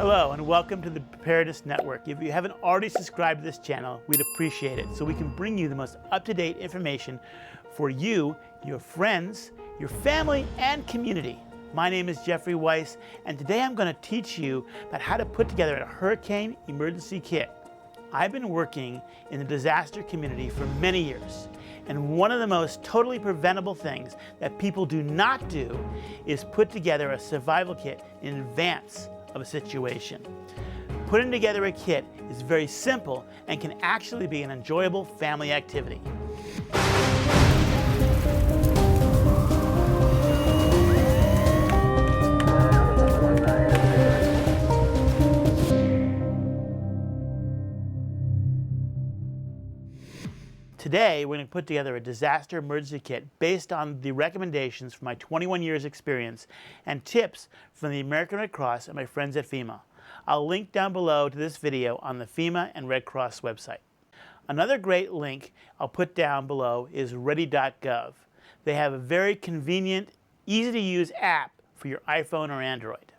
Hello and welcome to the Preparedness Network. If you haven't already subscribed to this channel, we'd appreciate it so we can bring you the most up-to-date information for you, your friends, your family, and community. My name is Jeffrey Weiss, and today I'm going to teach you about how to put together a hurricane emergency kit. I've been working in the disaster community for many years, and one of the most totally preventable things that people do not do is put together a survival kit in advance of a situation. Putting together a kit is very simple and can actually be an enjoyable family activity. Today, we're going to put together a disaster emergency kit based on the recommendations from my 21 years experience and tips from the American Red Cross and my friends at FEMA. I'll link down below to this video on the FEMA and Red Cross website. Another great link I'll put down below is ready.gov. They have a very convenient, easy to use app for your iPhone or Android.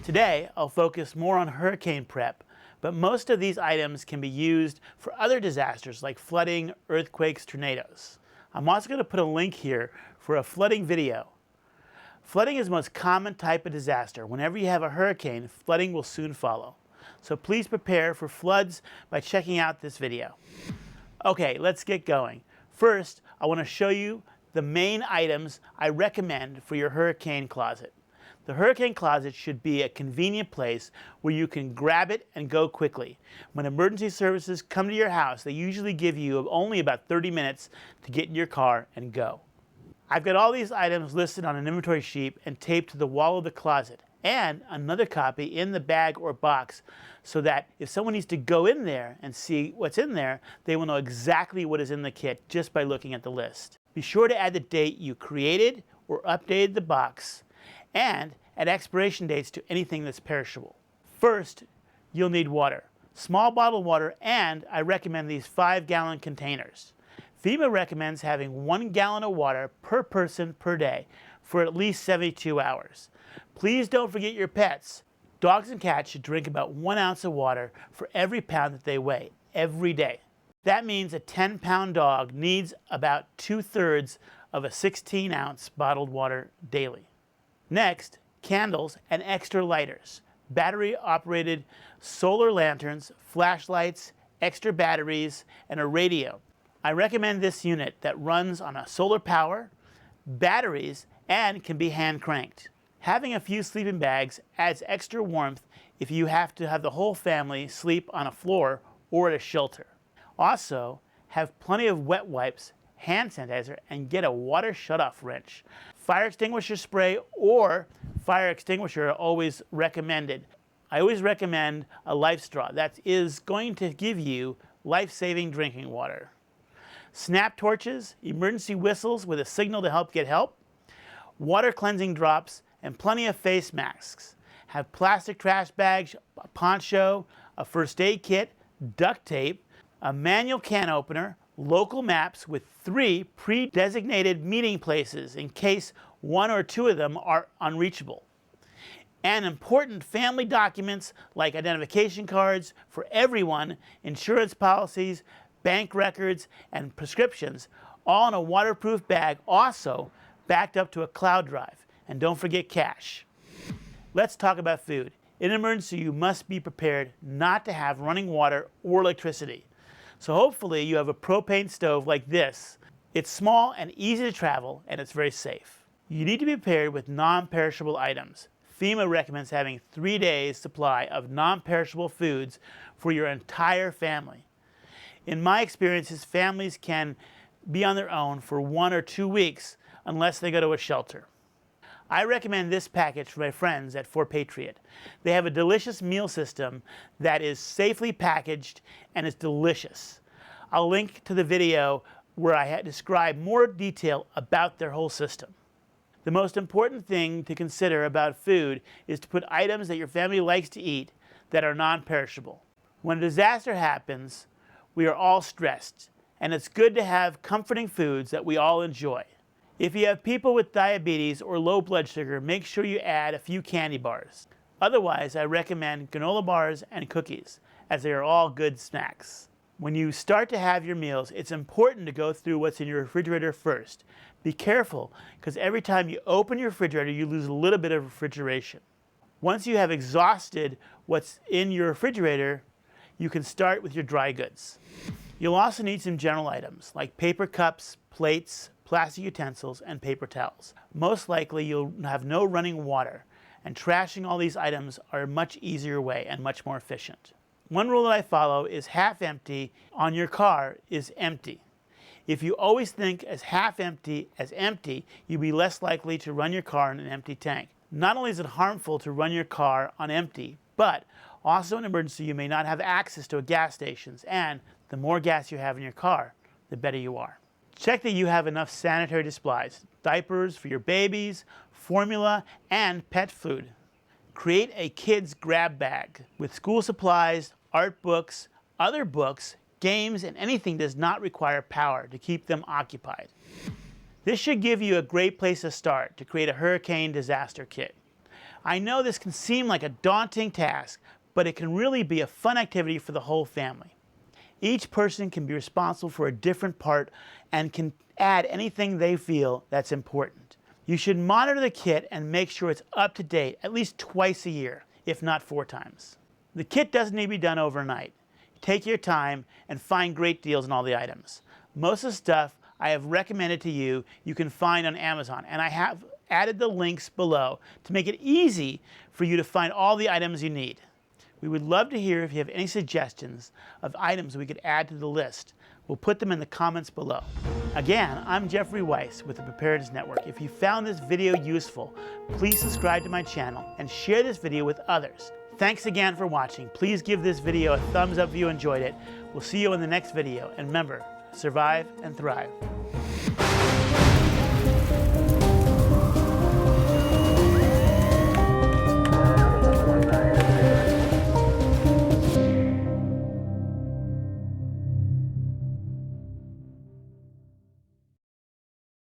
Today, I'll focus more on hurricane prep, but most of these items can be used for other disasters like flooding, earthquakes, tornadoes. I'm also going to put a link here for a flooding video. Flooding is the most common type of disaster. Whenever you have a hurricane, flooding will soon follow. So please prepare for floods by checking out this video. Okay, let's get going. First, I want to show you the main items I recommend for your hurricane closet. The hurricane closet should be a convenient place where you can grab it and go quickly. When emergency services come to your house, they usually give you only about 30 minutes to get in your car and go. I've got all these items listed on an inventory sheet and taped to the wall of the closet, and another copy in the bag or box so that if someone needs to go in there and see what's in there, they will know exactly what is in the kit just by looking at the list. Be sure to add the date you created or updated the box, and add expiration dates to anything that's perishable. First, you'll need water. Small bottled water, and I recommend these 5-gallon containers. FEMA recommends having 1 gallon of water per person per day for at least 72 hours. Please don't forget your pets. Dogs and cats should drink about 1 ounce of water for every pound that they weigh, every day. That means a 10-pound dog needs about 2/3 of a 16-ounce bottled water daily. Next, candles and extra lighters, battery-operated solar lanterns, flashlights, extra batteries, and a radio. I recommend this unit that runs on a solar power, batteries, and can be hand-cranked. Having a few sleeping bags adds extra warmth if you have to have the whole family sleep on a floor or at a shelter. Also, have plenty of wet wipes, hand sanitizer, and get a water shutoff wrench. Fire extinguisher spray or fire extinguisher are always recommended. I always recommend a life straw that is going to give you life-saving drinking water. Snap torches, emergency whistles with a signal to help get help, water cleansing drops, and plenty of face masks. Have plastic trash bags, a poncho, a first aid kit, duct tape, a manual can opener, local maps with 3 pre-designated meeting places in case 1 or 2 of them are unreachable. And important family documents like identification cards for everyone, insurance policies, bank records, and prescriptions, all in a waterproof bag, also backed up to a cloud drive. And don't forget cash. Let's talk about food. In an emergency, you must be prepared not to have running water or electricity. So hopefully you have a propane stove like this. It's small and easy to travel, and it's very safe. You need to be prepared with non-perishable items. FEMA recommends having 3 days supply of non-perishable foods for your entire family. In my experiences, families can be on their own for 1 or 2 weeks unless they go to a shelter. I recommend this package for my friends at Fort Patriot. They have a delicious meal system that is safely packaged and is delicious. I'll link to the video where I describe more detail about their whole system. The most important thing to consider about food is to put items that your family likes to eat that are non-perishable. When a disaster happens, we are all stressed, and it's good to have comforting foods that we all enjoy. If you have people with diabetes or low blood sugar, make sure you add a few candy bars. Otherwise, I recommend granola bars and cookies, as they are all good snacks. When you start to have your meals, it's important to go through what's in your refrigerator first. Be careful, because every time you open your refrigerator, you lose a little bit of refrigeration. Once you have exhausted what's in your refrigerator, you can start with your dry goods. You'll also need some general items like paper cups, plates, plastic utensils, and paper towels. Most likely you'll have no running water, and trashing all these items are a much easier way and much more efficient. One rule that I follow is half empty on your car is empty. If you always think as half empty as empty, you'll be less likely to run your car on an empty tank. Not only is it harmful to run your car on empty, but also in an emergency you may not have access to gas stations, and the more gas you have in your car, the better you are. Check that you have enough sanitary supplies, diapers for your babies, formula, and pet food. Create a kid's grab bag with school supplies, art books, other books, games, and anything that does not require power to keep them occupied. This should give you a great place to start to create a hurricane disaster kit. I know this can seem like a daunting task, but it can really be a fun activity for the whole family. Each person can be responsible for a different part and can add anything they feel that's important. You should monitor the kit and make sure it's up to date at least twice a year, if not 4 times. The kit doesn't need to be done overnight. Take your time and find great deals on all the items. Most of the stuff I have recommended to you, you can find on Amazon, and I have added the links below to make it easy for you to find all the items you need. We would love to hear if you have any suggestions of items we could add to the list. We'll put them in the comments below. Again, I'm Jeffrey Weiss with the Preparedness Network. If you found this video useful, please subscribe to my channel and share this video with others. Thanks again for watching. Please give this video a thumbs up if you enjoyed it. We'll see you in the next video. And remember, survive and thrive.